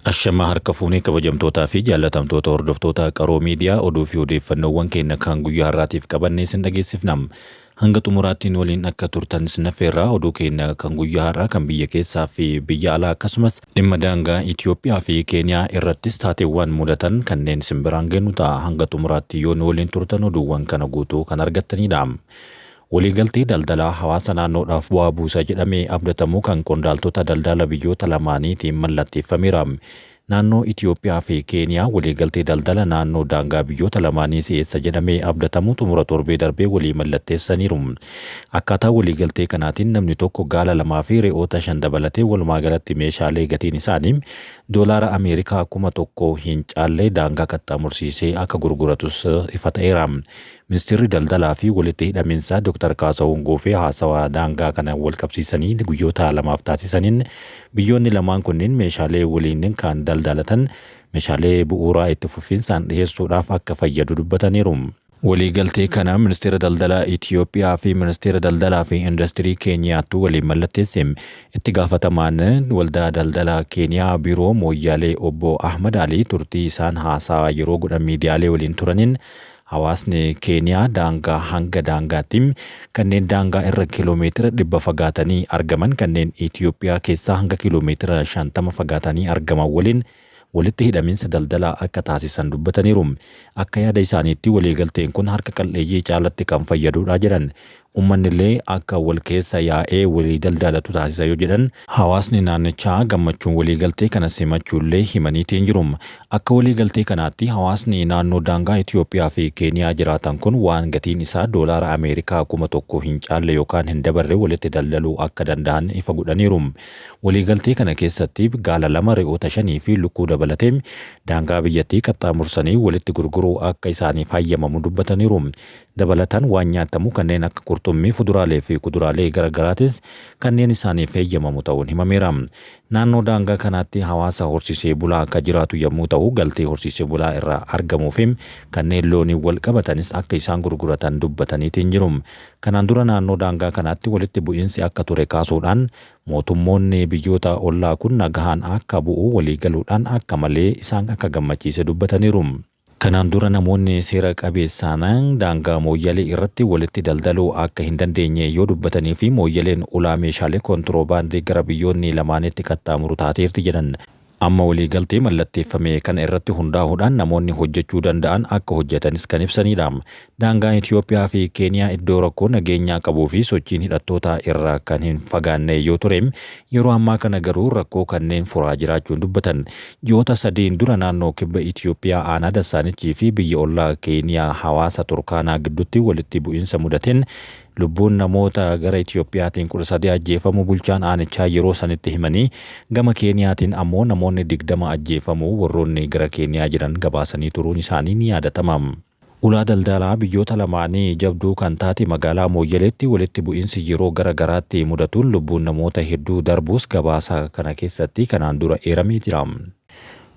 Ashama harka fuunee kabajamtootaa fi jaallatamtoota hordoftoota qaroo miidiyaa oduu fi odeeffannoowwan keenya kan guyyaa har'aatiif qabannee sin dhageessifnam. Hanga xumuraattiin waliin akka turtan sinafeerraa oduu keenya kan guyyaa har'aa kan biyya keessaa fi biyya alaa akkasumas dhimma daangaa Itoophiyaa fi Keeniyaa irrattis taateewwan mudatan kanneen sin biraan geenyu ta'a. Hanga xumuraatti yoo waliin turtan oduuwwan kana guutuu kan argattanidha. Waliigaltee daldalaa hawaasa naannoodhaaf bu'aa buusa jedhamee abdatamu kan qondaaltota daldala biyyoota lamaaniitiin mallatteeffameera. Naannoo Itoophiyaa fi Keeniyaa waliigaltee daldala naannoo daangaa biyyoota lamaanii si'eessa jedhamee abdatamu xumura torbee darbee walii mallatteessaniiru. Akkaataa waliigaltee kanaatiin namni tokko gaala lamaa fi re'oota 5 dabalatee walumaa galatti meeshaalee gatiin isaanii doolaara Ameerikaa 1,000 hin caalle daangaa qaxxaamursiisee akka gurguratus ifa ta'eera. Ministeerri daldalaa fi walitti hidhaminsaa Dr. Kaasawun Goofee haasawaa daangaa kana wal qabsiisanii guyyoota lamaaf taasisaniin biyyoonni lamaan kunneen meeshaalee waliin kan daldalatan meeshaalee bu'uuraa itti fufiinsaan dhiyeessuudhaaf akka fayyadu dubbataniiru. Waliigaltee kana ministeera daldalaa Itoophiyaa fi ministeera daldalaa fi industirii Keeniyaatu waliin mallatteesse. Itti gaafatamaan waldaa daldalaa Keeniyaa biiroo Mooyyaalee obbo Ahmad Alii turtii isaan haasawaa yeroo godhan miidiyaalee waliin turaniin hawaasni Keeniyaa daangaa hanga daangaatti kanneen daangaa irra kiiloomeetira 100 fagaatanii argaman kanneen Itoophiyaa keessaa hanga kiiloomeetira 50 fagaatanii argaman waliin walitti hidhaminsa daldalaa akka taasisan dubbataniiru. Akka yaada isaaniitti waliigalteen kun harka qalleeyyii caalatti kan fayyadudha jedhan. Uummanni akka wal keessa yaa'ee walii daldalatu taasisa yoo jedhan hawaasni naannichaa gammachuun waliigaltee kana simachuullee himaniitiin jiru. Akka waliigaltee kanaatti hawaasni naannoo daangaa Itoophiyaa fi Keeniyaa jiraatan kun waan gatiin isaa doolaara Ameerikaa 1,000 hin caalle yookaan hin dabarre walitti daldaluu akka danda'an ifa godhaniiru. Waliigaltee kana keessatti gaala 2 re'oota 5 fi lukkuu dabalatee daangaa biyyattii qaxxaamursanii walitti gurguruu akka isaaniif hayyamamu dubbataniiru. Dabalataan waan nyaatamu kanneen akka qurxummii, fuduraalee fi kuduraalee garaagaraatis kanneen isaaniif hayyamamu ta'uun himameera. Naannoo daangaa kanaatti hawaasa horsiisee bulaa akka jiraatu yommuu ta'u galtee horsiisee bulaa irraa argamuu fi kanneen looniin wal qabatanis akka isaan gurguratan dubbataniitiin jiru. Kanaan dura naannoo daangaa kanaatti walitti bu'iinsi akka ture kaasuudhaan mootummoonni biyyoota ollaa kun nagahaan akka bu'u waliigaluudhaan akka malee isaan akka gammachiise dubbataniiru. Kanaan dura namoonni seera qabeessaan daangaa Mooyyalee irratti walitti daldaluu akka hin dandeenye yoo dubbatanii fi Mooyyaleen ulaa meeshaalee kontiroobaandii gara biyyoonni lamaanitti qaxxaamuru taateerti jedhan. Amma waliigaltee mallatteeffame kana irratti hundaa'uudhaan namoonni hojjechuu danda'an akka hojjetanis kan ibsanidha. Daangaan Itoophiyaa fi Keeniyaa iddoo rakkoo nageenyaa qabuu fi sochiin hidhattootaa irraa kan hin fagaanne yoo ture yeroo ammaa kana garuu rakkoo kanneen furaa jiraachuun dubbatan. Ji'oota 3 dura naannoo kibba Itoophiyaa aanaa Dassaanichii fi biyya ollaa Keeniyaa hawaasa Turkaanaa gidduutti walitti bu'iinsa mudateen lubbuun namoota gara Itoophiyaatiin 13 ajjeefamu bulchaan aanichaa yeroo sanitti himanii gama Keeniyaatiin ammoo namoonni 20 ajjeefamu warroonni gara Keeniyaa jiran gabaasanii turuun isaanii ni yaadatama. Ulaa daldalaa biyyoota lamaanii jabduu kan taate magaalaa Mooyyaleetti walitti bu'iinsi yeroo garagaraatti mudatuun lubbuun namoota hedduu darbuus gabaasa kana keessatti kanaan dura eeramee jira.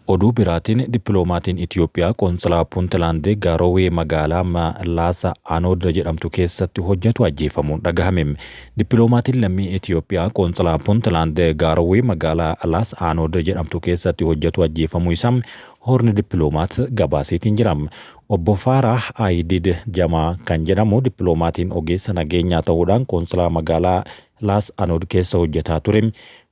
Oduu biraatiin dippiloomaatiin Itoophiyaa qoonsilaa Puuntlaand Garoowee magaalaa Laasa Anood jedhamtu keessatti hojjetu ajjeefamuun dhagahame. Dippiloomaatiin lammii Itoophiyaa qoonsilaa Puuntlaand Garoowee magaalaa Laasa Anood jedhamtu keessatti hojjetu ajjeefamuu isaa horni dippiloomaat gabaaseetiin jira. Obbo Faaraah Aayidid Jamaa kan jedhamu dippiloomaatiin ogeessa nageenyaa ta'uudhaan qoonsilaa magaalaa Laasa Anood keessa hojjetaa ture.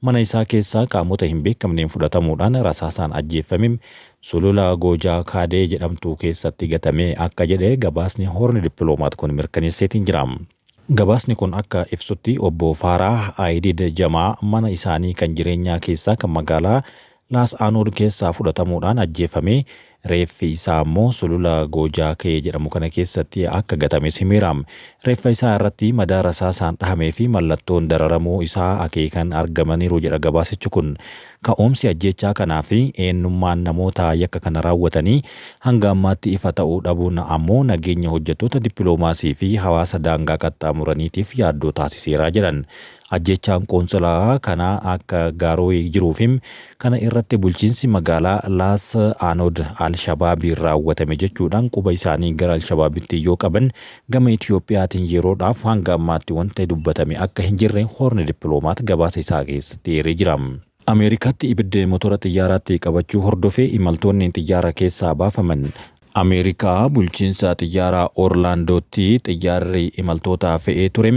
Mana isaa keessaa qaamota hin beekamneen fudhatamuudhaan rasaasaan ajjeefame sulula Goojaa Kaadee jedhamtu keessatti gatamee akka jedhe gabaasni horni dippiloomaat kun mirkaneesseetiin jira. Gabaasni kun akka ibsutti obbo Faaraah Aayidid Jamaa mana isaanii kan jireenyaa keessaa kan magaalaa Laasa Anood keessaa fudhatamuudhaan ajjeefame. Reeffi isaa ammoo sulula Goojaa Kee jedhamu kana keessatti akka gatames himeera. Reeffa isaa irratti madaa rasaasaan dhahamee fi mallattoon dararamuu isaa akeekan argamaniiru jedha gabaasichi kun. Ka'umsi ajjechaa kanaa fi eenyummaan namoota yakka kana raawwatanii hanga ammaatti ifa ta'uu dhabuun ammoo nageenya hojjettoota dippiloomaasii fi hawaasa daangaa qaxxaamuraniitiif yaaddoo taasiseera jedhan. Ajjechaan qoonsilaa kana akka Garoowee jiruuf kana irratti bulchiinsi magaalaa Laasa Anood Al-Shabaabiin raawwatame jechuudhaan quba isaanii gara Al-Shabaabitti yoo qaban gama Itoophiyaatiin yeroodhaaf hanga ammaatti wanta dubbatame akka hin jirre horni dippiloomaat gabaasa isaa keessatti eeree jira. Ameerikaatti ibiddi motora xiyyaaraatti qabachuu hordofee imaltoonni xiyyaara keessaa baafaman. Ameerikaa bulchiinsa xiyyaara Orlaandootti xiyyaarri imaltoota fe'ee ture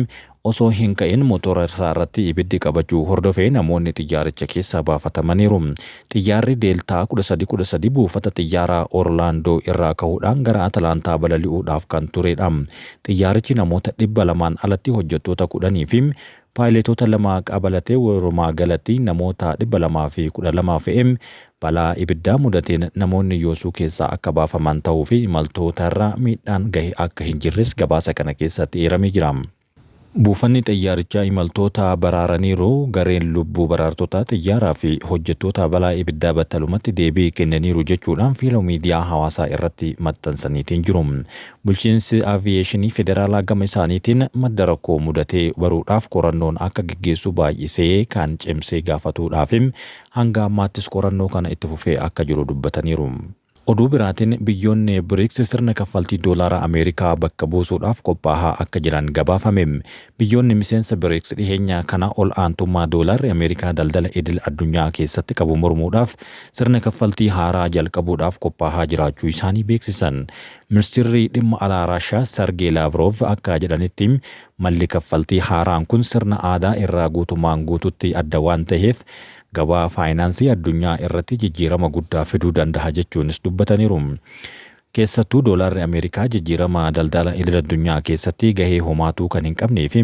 osoo hin ka'in motora isaa irratti ibiddi qabachuu hordofee namoonni xiyyaaricha keessaa baafatamaniiru. Xiyyaarri Deeltaa 1313 buufata xiyyaara Orlaandoo irraa ka'uudhaan gara Atalaantaa balali'uudhaaf kan turedha. Xiyyaarichi namoota 200 alatti hojjettoota 10 fi paayiletoota 2 qabalatee walumaa galatti namoota 212 fe'ee balaa ibiddaa mudateen namoonni yoosuu keessaa akka baafaman ta'uu fi imaltoota irra miidhaan gahe akka hin jirres gabaasa kana keessatti eeramee jira. Buufanni xiyyaarichaa imaltoota baraaraniiru. Gareen lubbuu baraartota xiyyaaraa fi hojjettoota balaa ibiddaa battalumatti deebii kennaniiru jechuudhaan fiiloo miidiyaa hawaasaa irratti maxxansaniitiin jiru. Bulchiinsi Aviyeeshinii Federaalaa gama isaaniitiin madda rakkoo mudatee baruudhaaf qorannoon akka gaggeessu baay'isee kan cimsee gaafatuudhaaf hanga ammaattis qorannoo kana itti fufee akka jiru dubbataniiru. Oduu biraatiin biyyoonni BRICS sirna kaffaltii doolaara Ameerikaa bakka buusuudhaaf qophaa'aa akka jiran gabaafame. Biyyoonni miseensa BRICS dhiheenya kana ol aantummaa doolaarri Ameerikaa daldala idil addunyaa keessatti qabu mormuudhaaf sirna kaffaltii haaraa jalqabuudhaaf qophaa'aa jiraachuu isaanii beeksisan. Ministeerri dhimma alaa Raashiyaa Sergey Lavrov akka jedhanitti malli kaffaltii haaraan kun sirna aadaa irraa guutumaan guututti adda waan ta'eef gabaa faayinaansii addunyaa irratti jijjiirama guddaa fiduu danda'a jechuunis dubbataniiru. Keessattuu doolaarri Ameerikaa jijjiirama daldala idil addunyaa keessatti gahee homaatuu kan hin qabnee fi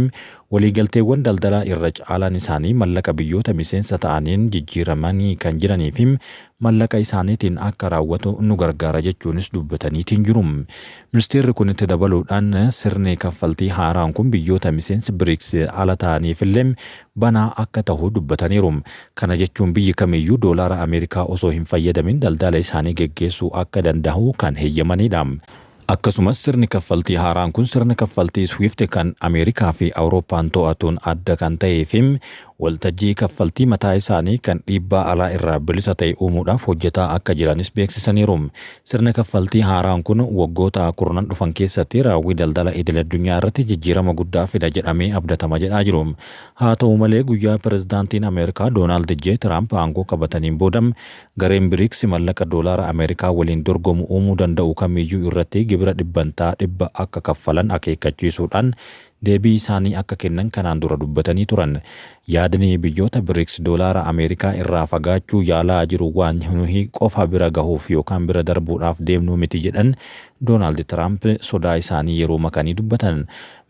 waliigalteewwan daldalaa irra caalaan isaanii mallaqa biyyoota miseensa ta'aniin jijjiiramanii kan jiranii fi mallaqa isaaniitiin akka raawwatu nu gargaara jechuunis dubbataniitiin jiru. Ministeerri kun itti dabaluudhaan sirni kaffaltii haaraan kun biyyoota miseensi BRICS ala ta'aniif illee banaa akka ta'u dubbataniiru. Kana jechuun biyyi kamiyyuu doolaara Ameerikaa osoo hin fayyadamin daldala isaanii geggeessuu akka danda'u kan heeyyamanidha. Akkasumas sirni kaffaltii haaraan kun sirna kaffaltii Swift kan Ameerikaa fi Awurooppaan to'atuun adda kan ta'ee fi waltajjii kaffaltii mataa isaanii kan dhiibbaa alaa irraa bilisa ta'e uumuudhaaf hojjetaa akka jiranis beeksisaniiru. Sirni kaffaltii haaraan kun waggoota 10 dhufan keessatti raawwii daldala idil addunyaa irratti jijjiirama guddaa fida jedhamee abdatama jedhaa jiru. Haa ta'u malee guyyaa pirezidaantiin Ameerikaa Doonaald J. Tiraamp aangoo qabataniin booda gareen BRICS mallaqa doolaara Ameerikaa waliin dorgomu uumuu danda'u kamiyyuu irratti gibira dhibbantaa dhibba akka kaffalan akeekkachiisuudhaan deebii isaanii akka kennan kanaan dura dubbatanii turan. Yaadni biyyoota BRICS doolaara Ameerikaa irraa fagaachuu yaalaa jiru waan nuyi qofa bira gahuuf yookaan bira darbuudhaaf deemnu miti jedhan Doonaald Tiraamp sodaa isaanii yeroo makanii dubbatan.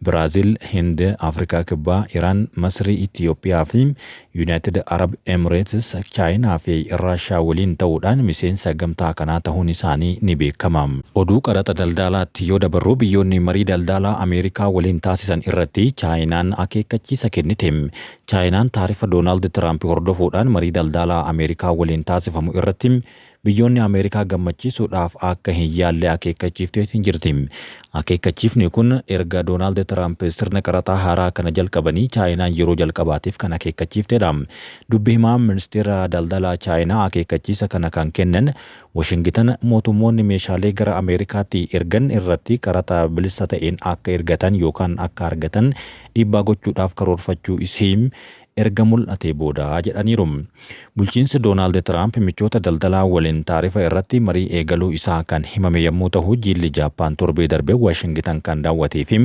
Biraazil, Hind, Afrikaa Kibbaa, Iraan, Masrii, Itiyoophiyaa fi Yuunaayitid Arab Emirates, Chaayinaa fi Raashiyaa waliin ta'uudhaan miseensa gamtaa kanaa ta'uun isaanii ni beekama. Oduu qaraxa daldalaatti yoo dabarru biyyoonni marii daldalaa Ameerikaa waliin taasisan irratti Chaayinaan akeekkachiisa kennite. Chaayinaan taarifa Doonaald Tiraamp hordofuudhaan marii daldalaa Ameerikaa waliin taasifamu irratti biyyoonni Ameerikaa gammachiisuudhaaf akka hin yaalle akeekkachiifteetiin jirti. Akeekkachiifni kun erga Doonaald Tiraamp sirna qaraxaa haaraa kana jalqabanii Chaayinaan yeroo jalqabaatiif kan akeekkachiiftedha. Dubbi himaan ministeera daldalaa Chaayinaa akeekkachiisa kana kan kennan Washington mootummoonni meeshaalee gara Ameerikaatti ergan irratti qaraxa bilisa ta'een akka ergatan yookaan akka argatan dhiibbaa gochuudhaaf karoorfachuu isii erga mul'atee booda jedhaniiru. Bulchiinsi Doonaald Tiraamp michoota daldalaa waliin taarifa irratti marii eegaluu isaa kan himame yommuu ta'u jilli Jaappaan torbee darbee Washington kan daawwatee fi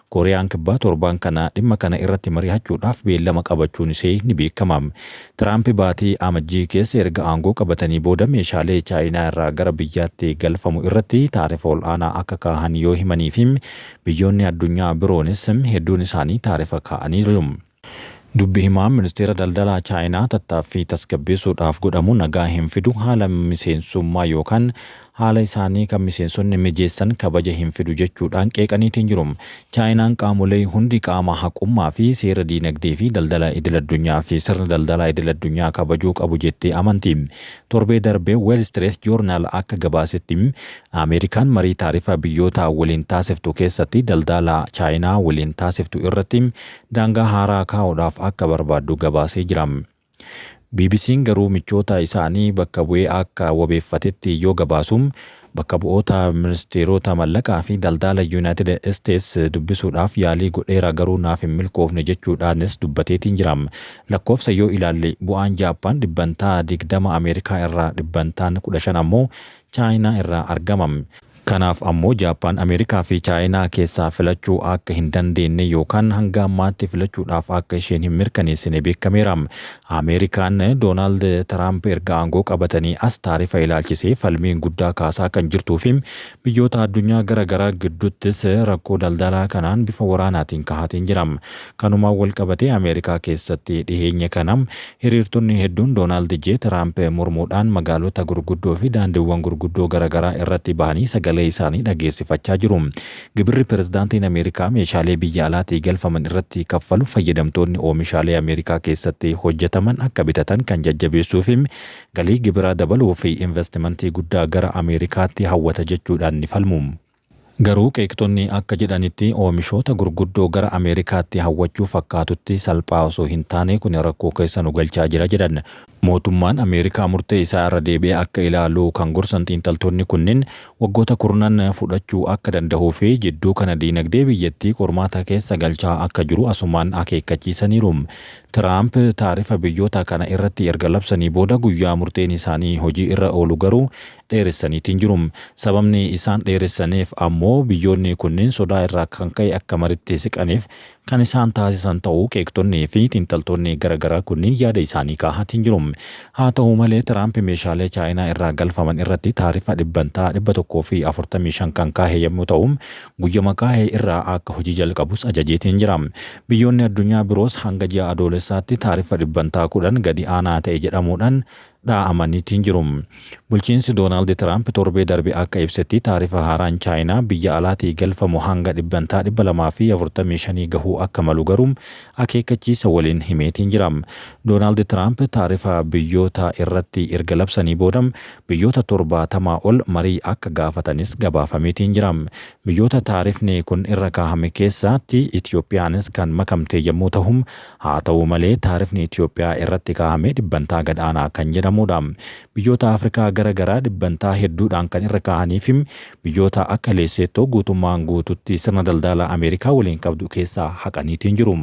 Kooriyaan Kibbaa torbaan kana dhimma kana irratti mari'achuudhaaf beellama qabachuun ishee ni beekama. Tiraamp baatii amajjii keessa erga aangoo qabatanii booda meeshaalee Chaayinaa irraa gara biyyaatti galfamu irratti taarifa ol'aanaa akka kaahan yoo himanii fi biyyoonni addunyaa biroonis hedduun isaanii taarifa kaa'aniiru. Dubbi himaan ministeera daldalaa Chaayinaa tattaaffii tasgabbeessuudhaaf godhamu nagaa hin fidu haala miseensummaa yookaan haala isaanii kan miseensonni mijeessan kabaja hin fidu jechuudhaan qeeqaniitiin jiru. Chaayinaan qaamolee hundi qaama haqummaa fi seera diinagdee fi daldala idil addunyaa fi sirna daldalaa idil addunyaa kabajuu qabu jettee amanti. Torbee darbee Wall Street Journal akka gabaasetti Ameerikaan marii taarifa biyyoota waliin taasiftu keessatti daldala Chaayinaa waliin taasiftu irratti daangaa haaraa kaa'uudhaaf akka barbaaddu gabaasee jira. BBC'n garuu michoota isaanii bakka bu'ee akka wabeeffatetti yoo gabaasum bakka bu'oota ministeerota mallaqaa fi daldala United States dubbisuudhaaf yaalii godheera garuu naaf hin milkoofne jechuudhaanis dubbateetiin jiram. Lakkoofsa yoo ilaalle bu'aan Jaappaan dhibbantaa 20 Ameerikaa irraa dhibbantaan 15 ammoo Chaayinaa irraa argamam. Kanaaf ammoo Jaappaan Ameerikaa fi Chaayinaa keessaa filachuu akka hin dandeenye yookaan hanga ammaatti filachuudhaaf akka isheen hin mirkaneessine beekameera. Ameerikaan Doonaald Tiraamp erga aangoo qabatanii as taarifa ilaalchisee falmiin guddaa kaasaa kan jirtuu fi biyyoota addunyaa garaagaraa gidduuttis rakkoo daldalaa kanaan bifa waraanaatiin kahatiin jiram. Kanumaan wal qabatee Ameerikaa keessatti dhiheenya kanam hiriirtonni hedduun Doonaald J. Tiraamp mormuudhaan magaalota gurguddoo fi daandiiwwan gurguddoo garaagaraa irratti bahanii sagalee isaanii dhageessifachaa jiru. Gibirri pirezidaantiin Ameerikaa meeshaalee biyya alaatii galfaman irratti kaffalu fayyadamtoonni oomishaalee Ameerikaa keessatti hojjetaman akka bitatan kan jajjabeessuu fi galii gibiraa dabaluu fi investimentii guddaa gara Ameerikaatti hawwata jechuudhaan ni falmu. Garuu qeeqxonni akka jedhanitti oomishoota gurguddoo gara Ameerikaatti hawwachuu fakkaatutti salphaa osoo hin taane kun rakkoo keessa nu galchaa jira jedhan. Mootummaan Ameerikaa murtee isaa irra deebi'ee akka ilaalu kan gorsan xiinxaltoonni kunneen waggoota kurnan fudhachuu akka danda'uu fi jidduu kana diinagdee biyyattii qormaata keessa galchaa akka jiru asumaan akeekkachiisaniiru. Tiraamp taarifa biyyoota kana irratti erga labsanii booda guyyaa murteen isaanii hojii irra oolu garuu dheeressaniitiin jiru. Sababni isaan dheeressaniif ammoo biyyoonni kunneen sodaa irraa kan ka'e akka maritti siqaniif kan isaan taasisan ta'uu qeeqxonnii fi xiinxaltoonni garaagaraa kunneen yaada isaanii kaahatiin jiru. Haa ta'u malee Tiraamp meeshaalee Chaayinaa irraa galfaman irratti taarifa dhibbantaa 145 kan kaahee yommuu ta'u guyyama kaahee irraa akka hojii jalqabus ajajeetiin jira. Biyyoonni addunyaa biroos hanga ji'a adoolessaatti taarifa dhibbantaa 10 gadi aanaa ta'e jedhamuudhaan dhaamaniitiin jiru. Bulchiinsi Doonaald Tiraamp torbee darbe akka ibsetti taarifa haaraan Chaayinaa biyya alaatii galfamu hanga dhibbantaa 245 gahuu akka malu garuu akeekkachiisa waliin himeetiin jira. Doonaald Tiraamp taarifa biyyoota irratti erga labsanii booda biyyoota 70 ol marii akka gaafatanis gabaafameetiin jira. Biyyoota taarifni kun irra kaahame keessatti Itiyoophiyaanis kan makamte yommuu ta'u haa ta'u malee taarifni Itiyoophiyaa irratti kaahame dhibbantaa gad aanaa kan jedhamu. Biyyoota Afrikaa garaagaraa dhibbantaa hedduudhaan kan irra kaahanii fi biyyoota akka Leeseetoo guutummaan guututti sirna daldalaa Ameerikaa waliin qabdu keessaa haqaniitiin jiru.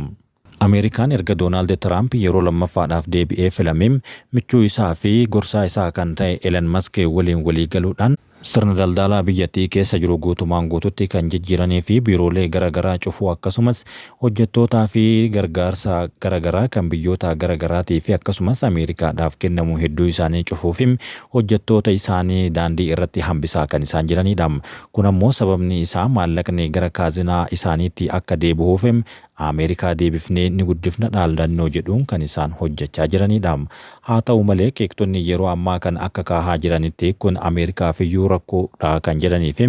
Ameerikaan erga Doonaald Tiraamp yeroo lammaffaadhaaf deebi'ee filame michuu isaa fi gorsaa isaa kan ta'e Elon Musk waliin walii galuudhaan sirna daldalaa biyyattii keessa jiru guutumaan guututti kan jijjiiranii fi biiroolee garaagaraa cufuu akkasumas hojjettootaa fi gargaarsa garaagaraa kan biyyoota garaagaraatii fi akkasumas Ameerikaadhaaf kennamu hedduu isaanii cufuu fi hojjettoota isaanii daandii irratti hambisaa kan isaan jiranidha. Kun ammoo sababni isaa maallaqni gara kaazinaa isaaniitti akka deebi'uuf Ameerikaa deebifnee ni guddifna dhaaldannoo jedhuun kan isaan hojjechaa jiranidha. Haa ta'u malee qeeqxonni yeroo ammaa kan akka kaahaa jiranitti kun Ameerikaaf iyyuu rakkoodha kan jedhaniif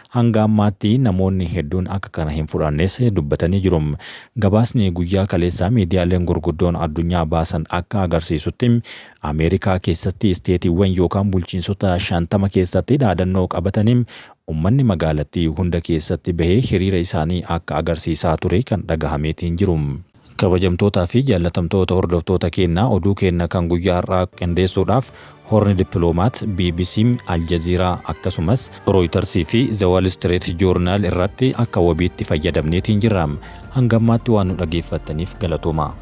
hanga ammaatti namoonni hedduun akka kana hin fudhannes dubbatanii jiru. Gabaasni guyyaa kaleessaa miidiyaaleen gurguddoon addunyaa baasan akka agarsiisutti Ameerikaa keessatti isteetiiwwan yookaan bulchiinsota 50 keessatti dhaadannoo qabatanii ummanni magaalattii hunda keessatti bahee hiriira isaanii akka agarsiisaa ture kan dhagahameetiin jiru. Kabajamtootaa fi jaallatamtoota hordoftoota keenyaa oduu keenya kan guyyaa har'aa qindeessuudhaaf Horni Dippiloomaat, BBC, Aljaziiraa akkasumas Reuters fi The Wall Street Journal irratti akka wabiitti fayyadamneetiin jirra. Hanga ammaatti waan nu dhageeffattaniif galatooma.